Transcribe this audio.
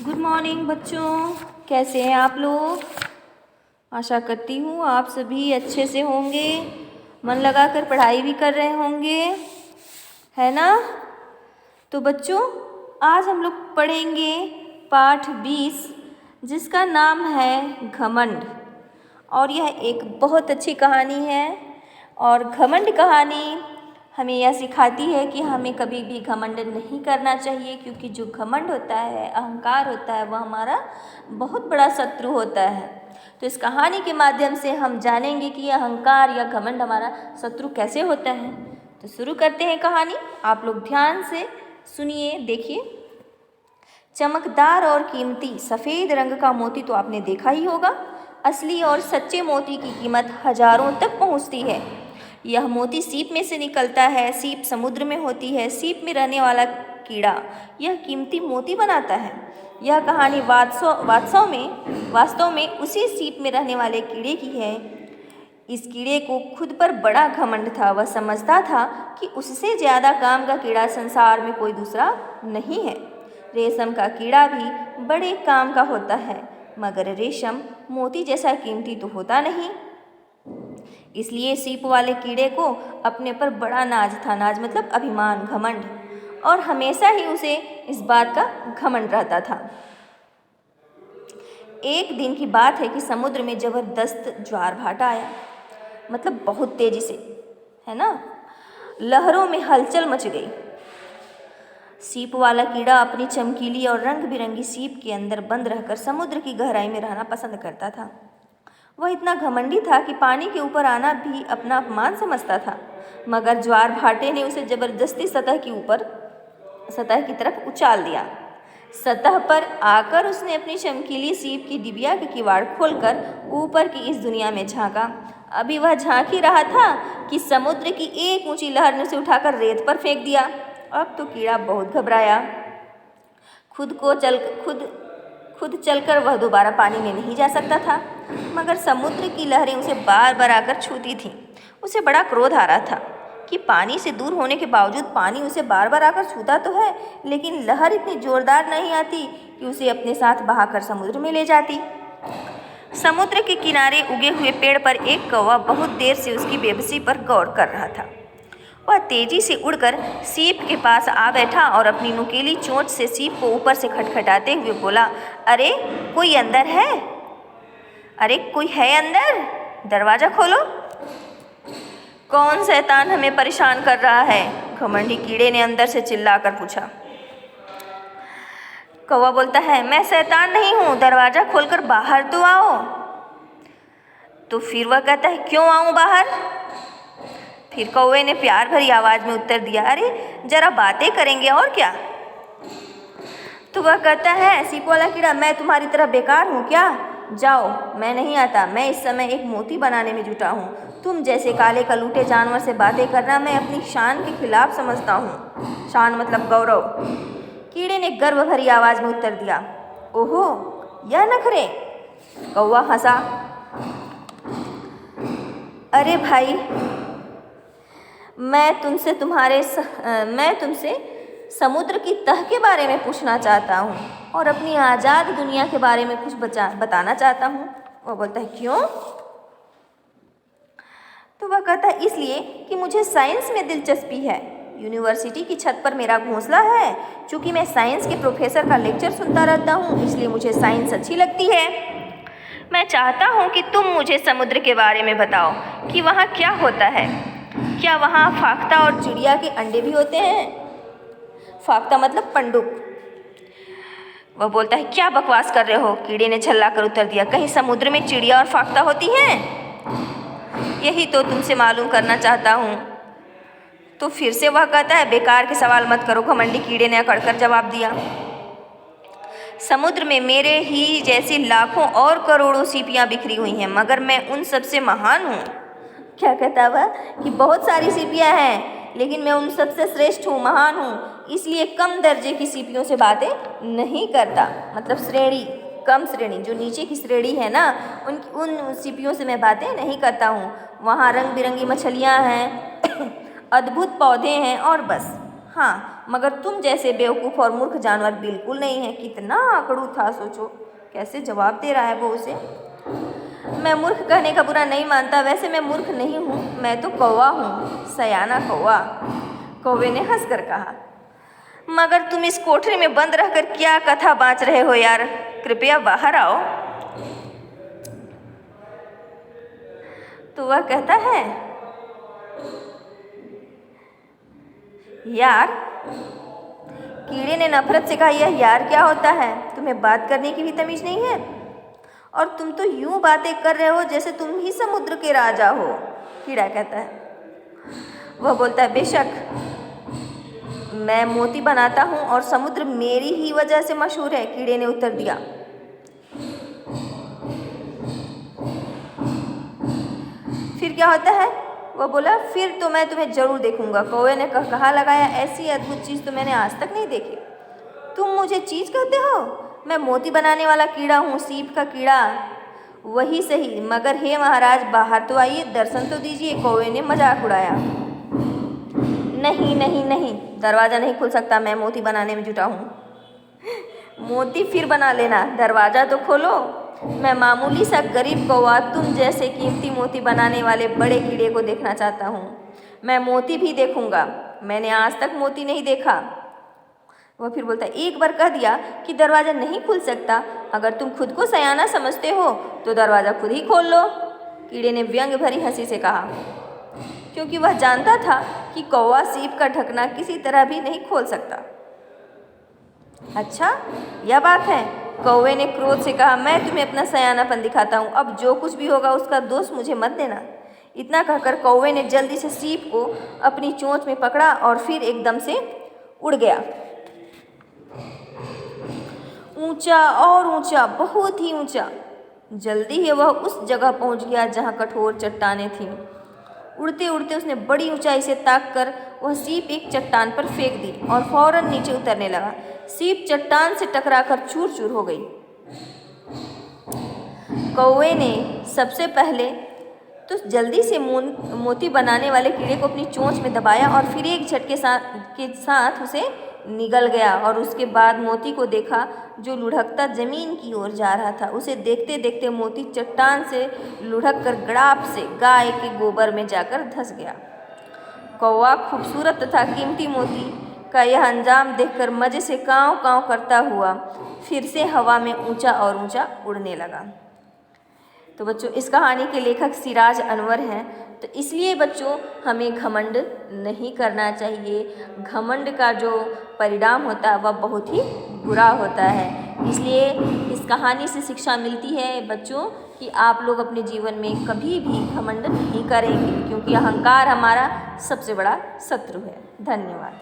Good morning बच्चों, कैसे हैं आप लोग। आशा करती हूँ आप सभी अच्छे से होंगे, मन लगाकर पढ़ाई भी कर रहे होंगे, है ना। तो बच्चों, आज हम लोग पढ़ेंगे पाठ 20 जिसका नाम है घमंड। और यह एक बहुत अच्छी कहानी है। और घमंड कहानी हमें यह सिखाती है कि हमें कभी भी घमंड नहीं करना चाहिए, क्योंकि जो घमंड होता है, अहंकार होता है, वह हमारा बहुत बड़ा शत्रु होता है। तो इस कहानी के माध्यम से हम जानेंगे कि अहंकार या घमंड हमारा शत्रु कैसे होता है। तो शुरू करते हैं कहानी। आप लोग ध्यान से सुनिए, देखिए। चमकदार और कीमती सफ़ेद रंग का मोती तो आपने देखा ही होगा। असली और सच्चे मोती की कीमत हजारों तक पहुंचती है। यह मोती सीप में से निकलता है। सीप समुद्र में होती है। सीप में रहने वाला कीड़ा यह कीमती मोती बनाता है। यह कहानी वास्तव में उसी सीप में रहने वाले कीड़े की है। इस कीड़े को खुद पर बड़ा घमंड था। वह समझता था कि उससे ज़्यादा काम का कीड़ा संसार में कोई दूसरा नहीं है। रेशम का कीड़ा भी बड़े काम का होता है, मगर रेशम मोती जैसा कीमती तो होता नहीं। इसलिए सीप वाले कीड़े को अपने पर बड़ा नाज था। नाज मतलब अभिमान, घमंड, और हमेशा ही उसे इस बात का घमंड रहता था। एक दिन की बात है कि समुद्र में जबरदस्त ज्वार भाटा आया, मतलब बहुत तेजी से, है ना। लहरों में हलचल मच गई। सीप वाला कीड़ा अपनी चमकीली और रंग बिरंगी सीप के अंदर बंद रहकर समुद्र की गहराई में रहना पसंद करता था। वह इतना घमंडी था कि पानी के ऊपर आना भी अपना अपमान समझता था। मगर ज्वार भाटे ने उसे जबरदस्ती सतह की तरफ उछाल दिया। सतह पर आकर उसने अपनी चमकीली सीप की डिबिया के किवाड़ खोलकर ऊपर की इस दुनिया में झांका। अभी वह झांक ही रहा था कि समुद्र की एक ऊंची लहर ने उसे उठाकर रेत पर फेंक दिया। अब तो कीड़ा बहुत घबराया। खुद चलकर वह दोबारा पानी में नहीं जा सकता था, मगर समुद्र की लहरें उसे बार बार आकर छूती थीं। उसे बड़ा क्रोध आ रहा था कि पानी से दूर होने के बावजूद पानी उसे बार बार आकर छूता तो है, लेकिन लहर इतनी जोरदार नहीं आती कि उसे अपने साथ बहाकर समुद्र में ले जाती। समुद्र के किनारे उगे हुए पेड़ पर एक कौवा बहुत देर से उसकी बेबसी पर गौर कर रहा था। वह तेजी से उड़कर सीप के पास आ बैठा और अपनी नुकीली चोंच से सीप को ऊपर से खटखटाते हुए बोला, अरे कोई अंदर है? अरे कोई है अंदर? दरवाज़ा खोलो। कौन शैतान हमें परेशान कर रहा है? घमंडी कीड़े ने अंदर से चिल्लाकर पूछा। कौवा बोलता है, मैं शैतान नहीं हूँ, दरवाज़ा खोलकर बाहर तो आओ। तो फिर वह कहता है, क्यों आऊँ बाहर? फिर कौवे ने प्यार भरी आवाज़ में उत्तर दिया, अरे जरा बातें करेंगे और क्या। तो वह कहता है, सीप वाला कीड़ा, मैं तुम्हारी तरह बेकार हूँ क्या? जाओ, मैं नहीं आता। मैं इस समय एक मोती बनाने में जुटा हूँ। तुम जैसे काले कलूटे जानवर से बातें करना मैं अपनी शान के खिलाफ समझता हूँ। शान मतलब गौरव। कीड़े ने गर्व भरी आवाज़ में उत्तर दिया। ओहो, यह नखरे? कौवा हंसा। अरे भाई, मैं तुमसे समुद्र की तह के बारे में पूछना चाहता हूँ और अपनी आज़ाद दुनिया के बारे में कुछ बताना चाहता हूँ। वह बोलता है, क्यों? तो वह कहता है, इसलिए कि मुझे साइंस में दिलचस्पी है। यूनिवर्सिटी की छत पर मेरा घोंसला है। चूँकि मैं साइंस के प्रोफेसर का लेक्चर सुनता रहता हूँ, इसलिए मुझे साइंस अच्छी लगती है। मैं चाहता हूँ कि तुम मुझे समुद्र के बारे में बताओ कि वहाँ क्या होता है। क्या वहाँ फाख्ता और चिड़िया के अंडे भी होते हैं? फाख्ता मतलब पंडुप। वह बोलता है, क्या बकवास कर रहे हो? कीड़े ने झल्लाकर उत्तर दिया, कहीं समुद्र में चिड़िया और फाख्ता होती हैं? यही तो तुमसे मालूम करना चाहता हूँ। तो फिर से वह कहता है, बेकार के सवाल मत करो, घमंडी कीड़े ने अकड़कर जवाब दिया। समुद्र में मेरे ही जैसी लाखों और करोड़ों सीपियाँ बिखरी हुई हैं, मगर मैं उन सबसे महान हूँ। क्या कहता वह कि बहुत सारी सीपियाँ हैं, लेकिन मैं उन सबसे श्रेष्ठ हूँ, महान हूँ। इसलिए कम दर्जे की सीपियों से बातें नहीं करता। मतलब श्रेणी, कम श्रेणी, जो नीचे की श्रेणी है ना, उन सीपियों से मैं बातें नहीं करता हूँ। वहाँ रंग बिरंगी मछलियाँ हैं, अद्भुत पौधे हैं, और बस। हाँ, मगर तुम जैसे बेवकूफ़ और मूर्ख जानवर बिल्कुल नहीं है। कितना आकड़ू था, सोचो कैसे जवाब दे रहा है वो उसे। मैं मूर्ख कहने का बुरा नहीं मानता, वैसे मैं मूर्ख नहीं हूँ, मैं तो कौवा हूँ, सयाना कौवा। कौवे ने हंसकर कहा। मगर तुम इस कोठरी में बंद रहकर क्या कथा बाँच रहे हो यार, कृपया बाहर आओ। तो वह कहता है, यार। कीड़े ने नफरत से कहा, यह यार क्या होता है, तुम्हें बात करने की भी तमीज़ नहीं है, और तुम तो यूं बातें कर रहे हो जैसे तुम ही समुद्र के राजा हो। कीड़ा कहता है। वह बोलता है, बेशक मैं मोती बनाता हूँ और समुद्र मेरी ही वजह से मशहूर है। कीड़े ने उत्तर दिया। फिर क्या होता है? वह बोला, फिर तो मैं तुम्हें जरूर देखूंगा। कौवे ने कहा लगाया, ऐसी अद्भुत चीज़ तो मैंने आज तक नहीं देखी। तुम मुझे चीज़ कहते हो? मैं मोती बनाने वाला कीड़ा हूँ, सीप का कीड़ा। वही सही, मगर हे महाराज, बाहर तो आइए, दर्शन तो दीजिए। कौवे ने मजाक उड़ाया। नहीं नहीं नहीं, दरवाज़ा नहीं खुल सकता, मैं मोती बनाने में जुटा हूँ। मोती फिर बना लेना, दरवाज़ा तो खोलो। मैं मामूली सा गरीब कौवा तुम जैसे कीमती मोती बनाने वाले बड़े कीड़े को देखना चाहता हूँ। मैं मोती भी देखूंगा, मैंने आज तक मोती नहीं देखा। वह फिर बोलता है, एक बार कह दिया कि दरवाज़ा नहीं खुल सकता, अगर तुम खुद को सयाना समझते हो तो दरवाज़ा खुद ही खोल लो। कीड़े ने व्यंग भरी हंसी से कहा, क्योंकि वह जानता था कि कौवा सीप का ढकना किसी तरह भी नहीं खोल सकता। अच्छा, यह बात है, कौवे ने क्रोध से कहा। मैं तुम्हें अपना सयानापन दिखाता हूँ, अब जो कुछ भी होगा उसका दोष मुझे मत देना। इतना कहकर कौवे ने जल्दी से सीप को अपनी चोंच में पकड़ा और फिर एकदम से उड़ गया। ऊंचा और ऊंचा, बहुत ही ऊंचा। जल्दी ही वह उस जगह पहुंच गया जहां कठोर चट्टानें थीं। उड़ते उड़ते उसने बड़ी ऊंचाई से ताककर वह सीप एक चट्टान पर फेंक दी और फौरन नीचे उतरने लगा। सीप चट्टान से टकराकर चूर चूर हो गई। कौवे ने सबसे पहले तो जल्दी से मोती बनाने वाले कीड़े को अपनी चोंच में दबाया और फिर एक झटके के साथ उसे निगल गया, और उसके बाद मोती को देखा जो लुढ़कता जमीन की ओर जा रहा था। उसे देखते देखते मोती चट्टान से लुढ़क कर गड़ाप से गाय के गोबर में जाकर धंस गया। कौवा खूबसूरत तथा कीमती मोती का यह अंजाम देखकर मज़े से काँव काँव करता हुआ फिर से हवा में ऊंचा और ऊंचा उड़ने लगा। तो बच्चों, इस कहानी के लेखक सिराज अनवर हैं। तो इसलिए बच्चों, हमें घमंड नहीं करना चाहिए। घमंड का जो परिणाम होता है वह बहुत ही बुरा होता है। इसलिए इस कहानी से शिक्षा मिलती है बच्चों कि आप लोग अपने जीवन में कभी भी घमंड नहीं करेंगे, क्योंकि अहंकार हमारा सबसे बड़ा शत्रु है। धन्यवाद।